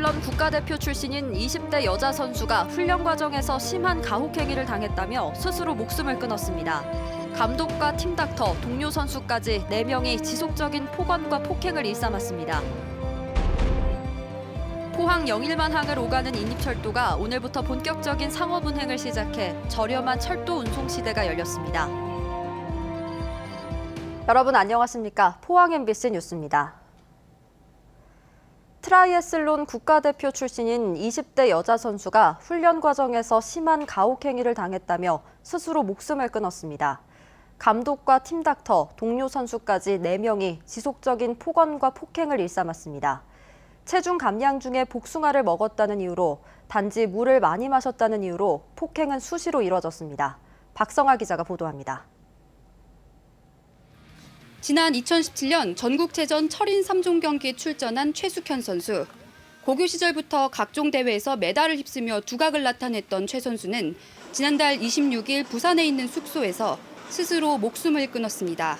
트라이애슬론 국가대표 출신인 20대 여자 선수가 훈련 과정에서 심한 가혹행위를 당했다며 스스로 목숨을 끊었습니다. 감독과 팀닥터, 동료 선수까지 4명이 지속적인 폭언과 폭행을 일삼았습니다. 포항 영일만항을 오가는 인입철도가 오늘부터 본격적인 상업 운행을 시작해 저렴한 철도 운송 시대가 열렸습니다. 여러분 안녕하십니까? 포항 MBC 뉴스입니다. 트라이애슬론 국가대표 출신인 20대 여자 선수가 훈련 과정에서 심한 가혹행위를 당했다며 스스로 목숨을 끊었습니다. 감독과 팀닥터, 동료 선수까지 4명이 지속적인 폭언과 폭행을 일삼았습니다. 체중 감량 중에 복숭아를 먹었다는 이유로 단지 물을 많이 마셨다는 이유로 폭행은 수시로 이뤄졌습니다. 박성아 기자가 보도합니다. 지난 2017년 전국체전 철인 3종 경기에 출전한 최숙현 선수. 고교 시절부터 각종 대회에서 메달을 휩쓰며 두각을 나타냈던 최 선수는 지난달 26일 부산에 있는 숙소에서 스스로 목숨을 끊었습니다.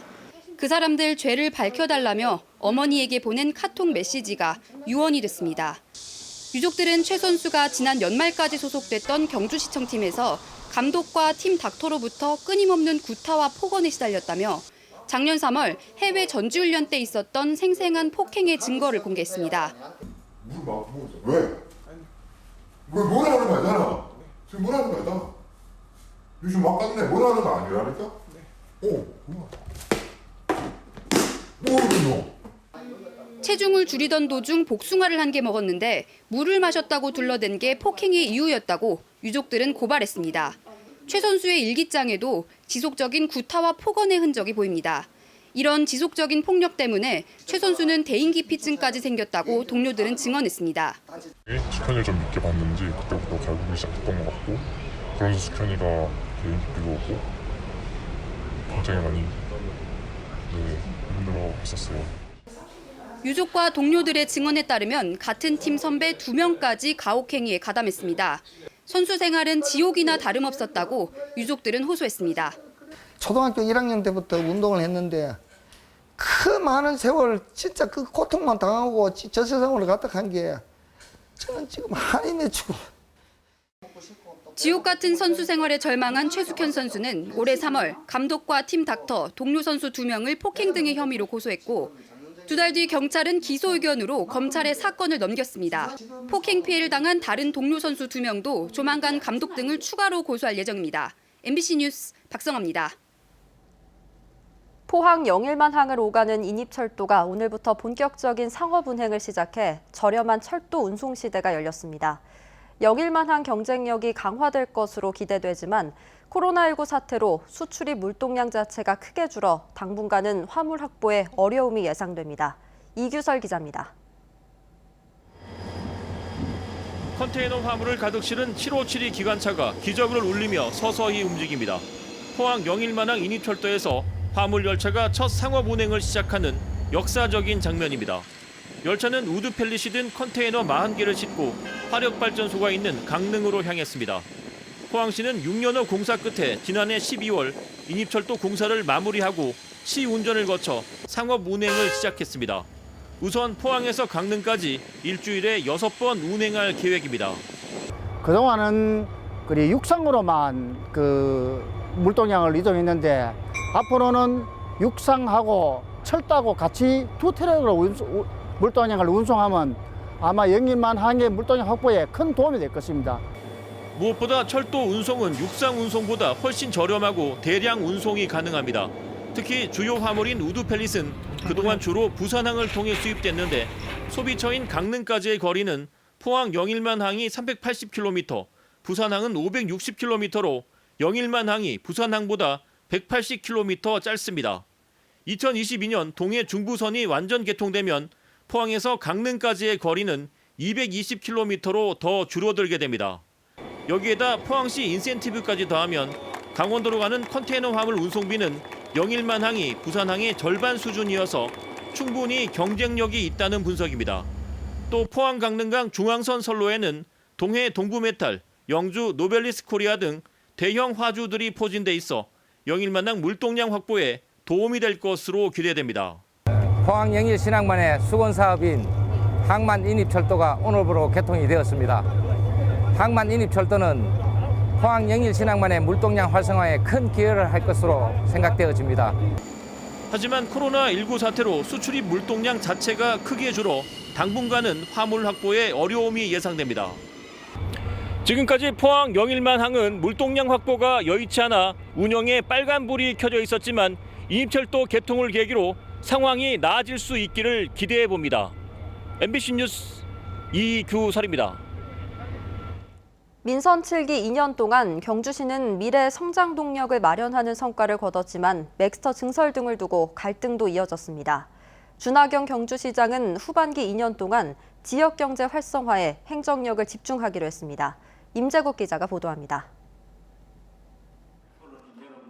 그 사람들 죄를 밝혀달라며 어머니에게 보낸 카톡 메시지가 유언이 됐습니다. 유족들은 최 선수가 지난 연말까지 소속됐던 경주시청팀에서 감독과 팀 닥터로부터 끊임없는 구타와 폭언에 시달렸다며 작년 3월 해외 전지훈련 때 있었던 생생한 폭행의 증거를 공개했습니다. 왜? 왜 뭐라는 거 아니잖아. 지금 뭐라는 거 아니다. 요즘 막 갔네. 뭐라는 거 아니라니까? 체중을 줄이던 도중 복숭아를 한 개 먹었는데 물을 마셨다고 둘러댄 게 폭행의 이유였다고 유족들은 고발했습니다. 최 선수의 일기장에도 지속적인 구타와 폭언의 흔적이 보입니다. 이런 지속적인 폭력 때문에 최 선수는 대인기피증까지 생겼다고 동료들은 증언했습니다. 숙현이를 좀 믿게 봤는지 그때부터 갈구기 시작했던 것 같고, 그러면서 숙현이가 대인기피로 오고 굉장히 많이 힘들어했었어요. 유족과 동료들의 증언에 따르면 같은 팀 선배 2명까지 가혹행위에 가담했습니다. 선수 생활은 지옥이나 다름없었다고 유족들은 호소했습니다. 초등학교 1학년 때부터 운동을 했는데 그 많은 세월 진짜 그 고통만 당하고 저 세상으로 갔다간 게 저는 지금 한이 맺히고. 지옥 같은 선수 생활에 절망한 최숙현 선수는 올해 3월 감독과 팀 닥터, 동료 선수 2명을 폭행 등의 혐의로 고소했고 2달 뒤 경찰은 기소 의견으로 검찰에 사건을 넘겼습니다. 폭행 피해를 당한 다른 동료 선수 2명도 조만간 감독 등을 추가로 고소할 예정입니다. MBC 뉴스 박성아입니다. 포항 영일만항을 오가는 인입철도가 오늘부터 본격적인 상업 운행을 시작해 저렴한 철도 운송 시대가 열렸습니다. 영일만항 경쟁력이 강화될 것으로 기대되지만 코로나19 사태로 수출입 물동량 자체가 크게 줄어 당분간은 화물 확보에 어려움이 예상됩니다. 이규설 기자입니다. 컨테이너 화물을 가득 실은 757이 기관차가 기저귀를 울리며 서서히 움직입니다. 포항 영일만항 인입철도에서 화물 열차가 첫 상업 운행을 시작하는 역사적인 장면입니다. 열차는 우드 펠릿이 든 컨테이너 40개를 싣고 화력발전소가 있는 강릉으로 향했습니다. 포항시는 6년여 공사 끝에 지난해 12월 인입철도 공사를 마무리하고 시운전을 거쳐 상업 운행을 시작했습니다. 우선 포항에서 강릉까지 일주일에 6번 운행할 계획입니다. 그동안은 육상으로만 물동량을 이동했는데 앞으로는 육상하고 철도하고 같이 두 트랙으로 물동량을 운송하면 아마 영일만항의 물동량 확보에 큰 도움이 될 것입니다. 무엇보다 철도 운송은 육상 운송보다 훨씬 저렴하고 대량 운송이 가능합니다. 특히 주요 화물인 우드 펠릿은 그동안 주로 부산항을 통해 수입됐는데 소비처인 강릉까지의 거리는 포항 영일만항이 380km, 부산항은 560km로 영일만항이 부산항보다 180km 짧습니다. 2022년 동해 중부선이 완전 개통되면 포항에서 강릉까지의 거리는 220km로 더 줄어들게 됩니다. 여기에다 포항시 인센티브까지 더하면 강원도로 가는 컨테이너 화물 운송비는 영일만항이 부산항의 절반 수준이어서 충분히 경쟁력이 있다는 분석입니다. 또 포항 강릉강 중앙선 선로에는 동해 동부메탈, 영주 노벨리스 코리아 등 대형 화주들이 포진돼 있어 영일만항 물동량 확보에 도움이 될 것으로 기대됩니다. 포항 영일 신항만의 수건 사업인 항만인입철도가 오늘부로 개통이 되었습니다. 항만인입철도는 포항 영일 신항만의 물동량 활성화에 큰 기여를 할 것으로 생각되어집니다. 하지만 코로나19 사태로 수출입 물동량 자체가 크게 줄어 당분간은 화물 확보에 어려움이 예상됩니다. 지금까지 포항 영일만항은 물동량 확보가 여의치 않아 운영에 빨간불이 켜져 있었지만 인입철도 개통을 계기로 상황이 나아질 수 있기를 기대해 봅니다. MBC 뉴스 이규설입니다. 민선 7기 2년 동안 경주시는 미래 성장 동력을 마련하는 성과를 거뒀지만 맥스터 증설 등을 두고 갈등도 이어졌습니다. 준하경 경주시장은 후반기 2년 동안 지역경제 활성화에 행정력을 집중하기로 했습니다. 임재국 기자가 보도합니다.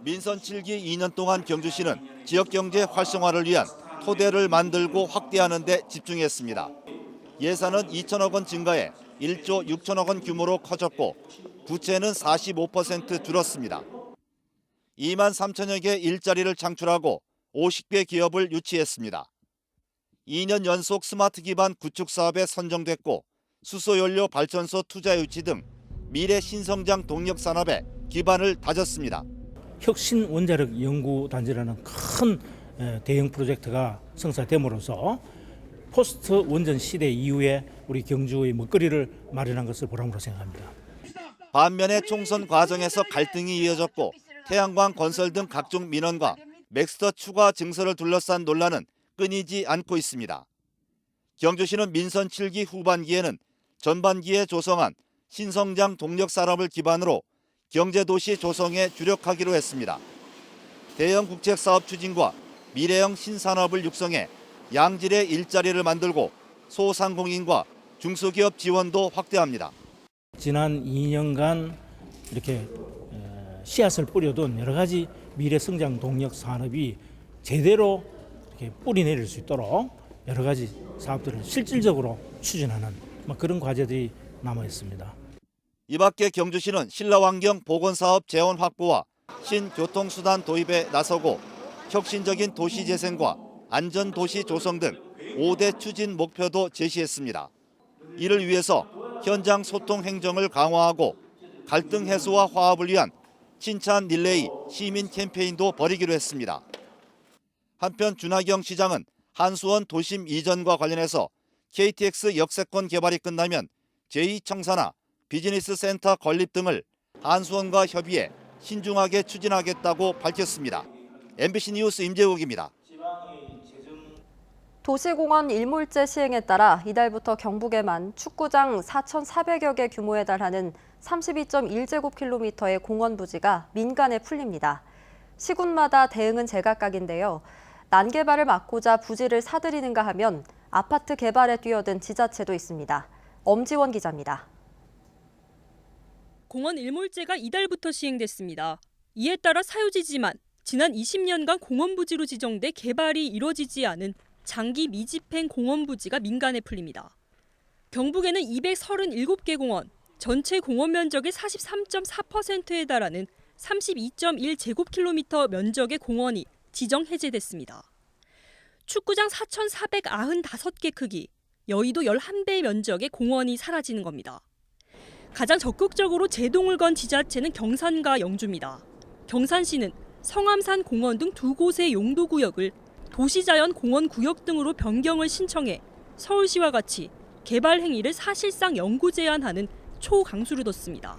민선 7기 2년 동안 경주시는 지역경제 활성화를 위한 토대를 만들고 확대하는 데 집중했습니다. 예산은 2천억 원 증가해 1조 6천억 원 규모로 커졌고 부채는 45% 줄었습니다. 2만 3천여 개 일자리를 창출하고 50개 기업을 유치했습니다. 2년 연속 스마트 기반 구축 사업에 선정됐고 수소연료 발전소 투자 유치 등 미래 신성장 동력 산업에 기반을 다졌습니다. 혁신 원자력 연구단지라는 큰 대형 프로젝트가 성사됨으로써 포스트 원전 시대 이후에 우리 경주의 먹거리를 마련한 것을 보람으로 생각합니다. 반면에 총선 과정에서 갈등이 이어졌고 태양광 건설 등 각종 민원과 맥스터 추가 증설을 둘러싼 논란은 끊이지 않고 있습니다. 경주시는 민선 7기 후반기에는 전반기에 조성한 신성장 동력 산업을 기반으로 경제도시 조성에 주력하기로 했습니다. 대형 국책사업 추진과 미래형 신산업을 육성해 양질의 일자리를 만들고 소상공인과 중소기업 지원도 확대합니다. 지난 2년간 이렇게 씨앗을 뿌려둔 여러 가지 미래 성장 동력 산업이 제대로 이렇게 뿌리 내릴 수 있도록 여러 가지 사업들을 실질적으로 추진하는 그런 과제들이 남아 있습니다. 이 밖에 경주시는 신라환경 보건사업 재원 확보와 신교통수단 도입에 나서고 혁신적인 도시재생과 안전도시 조성 등 5대 추진 목표도 제시했습니다. 이를 위해서 현장 소통 행정을 강화하고 갈등 해소와 화합을 위한 칭찬 릴레이 시민 캠페인도 벌이기로 했습니다. 한편 준하경 시장은 한수원 도심 이전과 관련해서 KTX 역세권 개발이 끝나면 제2청사나 비즈니스 센터 건립 등을 한수원과 협의해 신중하게 추진하겠다고 밝혔습니다. MBC 뉴스 임재욱입니다. 도시공원 일몰제 시행에 따라 이달부터 경북에만 축구장 4,400여 개 규모에 달하는 32.1제곱킬로미터의 공원 부지가 민간에 풀립니다. 시군마다 대응은 제각각인데요. 난개발을 막고자 부지를 사들이는가 하면 아파트 개발에 뛰어든 지자체도 있습니다. 엄지원 기자입니다. 공원 일몰제가 이달부터 시행됐습니다. 이에 따라 사유지지만 지난 20년간 공원 부지로 지정돼 개발이 이뤄지지 않은 장기 미집행 공원 부지가 민간에 풀립니다. 경북에는 237개 공원, 전체 공원 면적의 43.4%에 달하는 32.1제곱킬로미터 면적의 공원이 지정 해제됐습니다. 축구장 4,495개 크기, 여의도 11배 면적의 공원이 사라지는 겁니다. 가장 적극적으로 제동을 건 지자체는 경산과 영주입니다. 경산시는 성암산 공원 등 두 곳의 용도구역을 도시자연 공원구역 등으로 변경을 신청해 서울시와 같이 개발 행위를 사실상 영구 제한하는 초강수를 뒀습니다.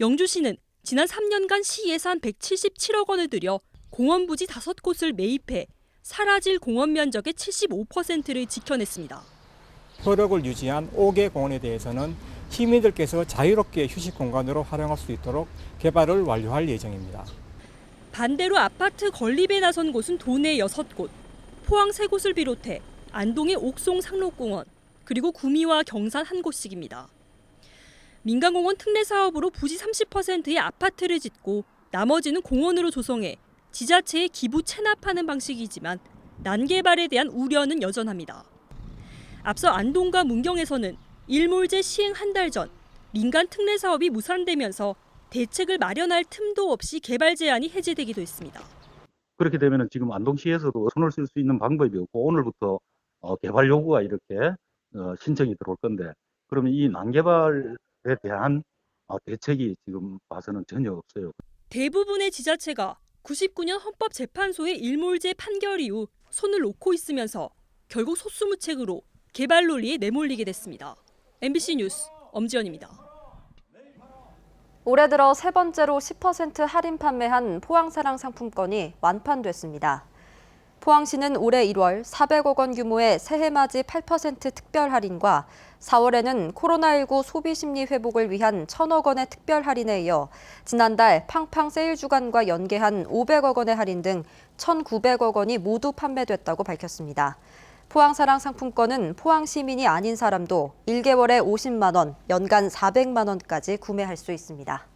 영주시는 지난 3년간 시 예산 177억 원을 들여 공원 부지 5곳을 매입해 사라질 공원 면적의 75%를 지켜냈습니다. 효력을 유지한 5개 공원에 대해서는 시민들께서 자유롭게 휴식 공간으로 활용할 수 있도록 개발을 완료할 예정입니다. 반대로 아파트 건립에 나선 곳은 도내 6곳, 포항 3곳을 비롯해 안동의 옥송 상록공원, 그리고 구미와 경산 1곳씩입니다. 민간공원 특례 사업으로 부지 30%의 아파트를 짓고 나머지는 공원으로 조성해 지자체에 기부 체납하는 방식이지만 난개발에 대한 우려는 여전합니다. 앞서 안동과 문경에서는 일몰제 시행 한 달 전 민간 특례 사업이 무산되면서 대책을 마련할 틈도 없이 개발 제한이 해제되기도 했습니다. 그렇게 되면 지금 안동시에서도 손을 쓸 수 있는 방법이 없고 오늘부터 개발 요구가 이렇게 신청이 들어올 건데 그러면 이 난개발에 대한 대책이 지금 봐서는 전혀 없어요. 대부분의 지자체가 99년 헌법재판소의 일몰제 판결 이후 손을 놓고 있으면서 결국 속수무책으로 개발 논리에 내몰리게 됐습니다. MBC 뉴스 엄지연입니다. 올해 들어 세 번째로 10% 할인 판매한 포항사랑 상품권이 완판됐습니다. 포항시는 올해 1월 400억 원 규모의 새해맞이 8% 특별 할인과 4월에는 코로나19 소비 심리 회복을 위한 1,000억 원의 특별 할인에 이어 지난달 팡팡 세일 주간과 연계한 500억 원의 할인 등 1,900억 원이 모두 판매됐다고 밝혔습니다. 포항사랑 상품권은 포항 시민이 아닌 사람도 1개월에 50만 원, 연간 400만 원까지 구매할 수 있습니다.